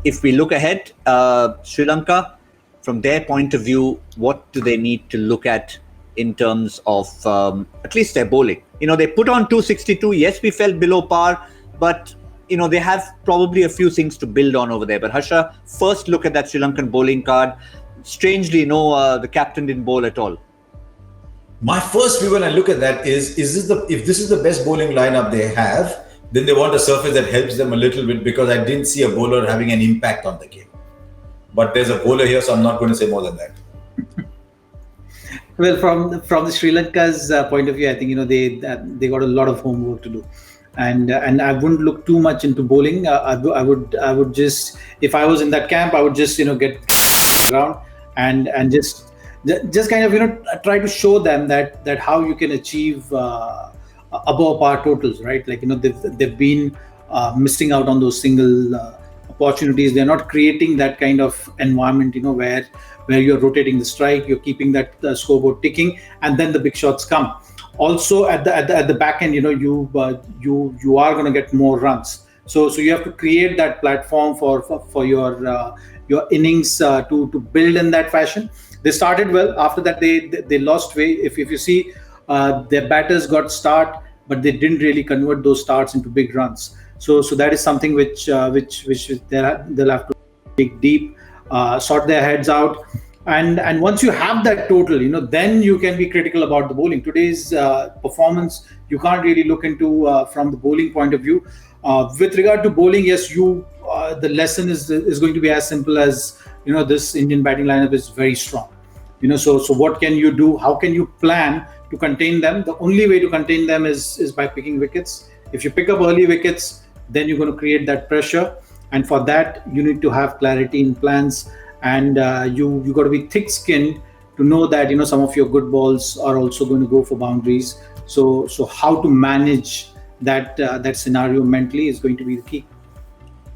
if we look ahead, Sri Lanka, from their point of view, what do they need to look at in terms of at least their bowling? They put on 262. Yes, we fell below par, but they have probably a few things to build on over there. But Harsha, first look at that Sri Lankan bowling card. Strangely, the captain didn't bowl at all. My first view when I look at that is if this is the best bowling lineup they have, then they want a surface that helps them a little bit, because I didn't see a bowler having an impact on the game. But there's a bowler here, so I'm not going to say more than that. Well, from the Sri Lanka's point of view, I think they got a lot of homework to do. And I wouldn't look too much into bowling. I would just, if I was in that camp, I would just get around and just kind of try to show them that how you can achieve above par totals, right? Like they've been missing out on those single opportunities. They're not creating that kind of environment, where you're rotating the strike, you're keeping that scoreboard ticking, and then the big shots come. Also at the back end, you are going to get more runs. So you have to create that platform for your innings to build in that fashion. They started well. After that, they lost way. If you see, their batters got start, but they didn't really convert those starts into big runs. So that is something which they'll have to dig deep, sort their heads out. And once you have that total, then you can be critical about the bowling. Today's performance, you can't really look into from the bowling point of view. With regard to bowling, yes, the lesson is going to be as simple as, this Indian batting lineup is very strong. So what can you do? How can you plan to contain them? The only way to contain them is by picking wickets. If you pick up early wickets, then you're going to create that pressure. And for that, you need to have clarity in plans. And you got to be thick-skinned to know that some of your good balls are also going to go for boundaries. So how to manage that scenario mentally is going to be the key.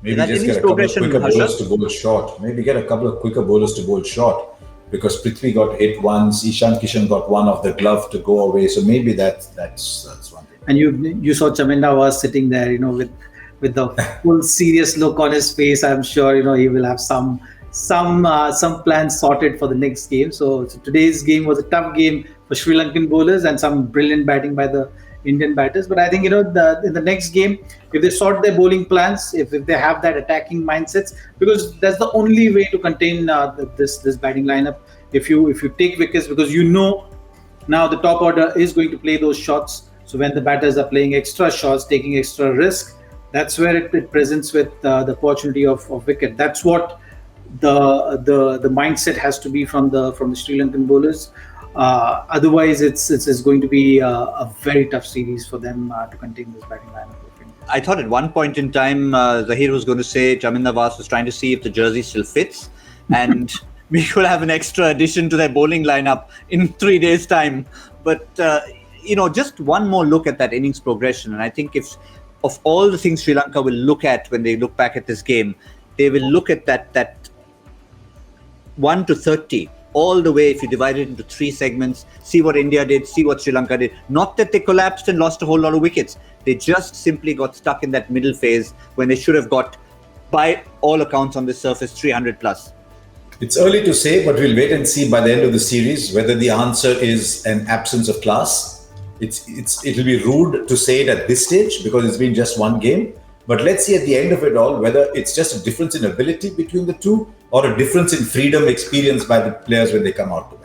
Maybe just get a couple of quicker bowlers to bowl short. Maybe get a couple of quicker bowlers to bowl short, because Prithvi got hit once, Ishan Kishan got one off the glove to go away. So maybe that's one thing. And you saw Chaminda was sitting there, with the full serious look on his face. I'm sure he will have some plans sorted for the next game. So today's game was a tough game for Sri Lankan bowlers and some brilliant batting by the Indian batters. But I think in the next game, if they sort their bowling plans, if they have that attacking mindsets, because that's the only way to contain this batting lineup. If you take wickets, because now the top order is going to play those shots. So when the batters are playing extra shots, taking extra risk, that's where it presents with the opportunity of wicket. That's what the mindset has to be from the Sri Lankan bowlers. Otherwise, it's going to be a very tough series for them to contain this batting lineup. I thought at one point in time, Zaheer was going to say Chaminda Vas was trying to see if the jersey still fits, and we could have an extra addition to their bowling lineup in 3 days' time. But just one more look at that innings progression, and I think if of all the things Sri Lanka will look at when they look back at this game, they will look at that 1 to 30 all the way. If you divide it into 3 segments, see what India did, see what Sri Lanka did. Not that they collapsed and lost a whole lot of wickets. They just simply got stuck in that middle phase when they should have got, by all accounts on this surface, 300 plus. It's early to say, but we'll wait and see by the end of the series whether the answer is an absence of class. It'll be rude to say it at this stage because it's been just one game. But let's see at the end of it all whether it's just a difference in ability between the two or a difference in freedom experienced by the players when they come out.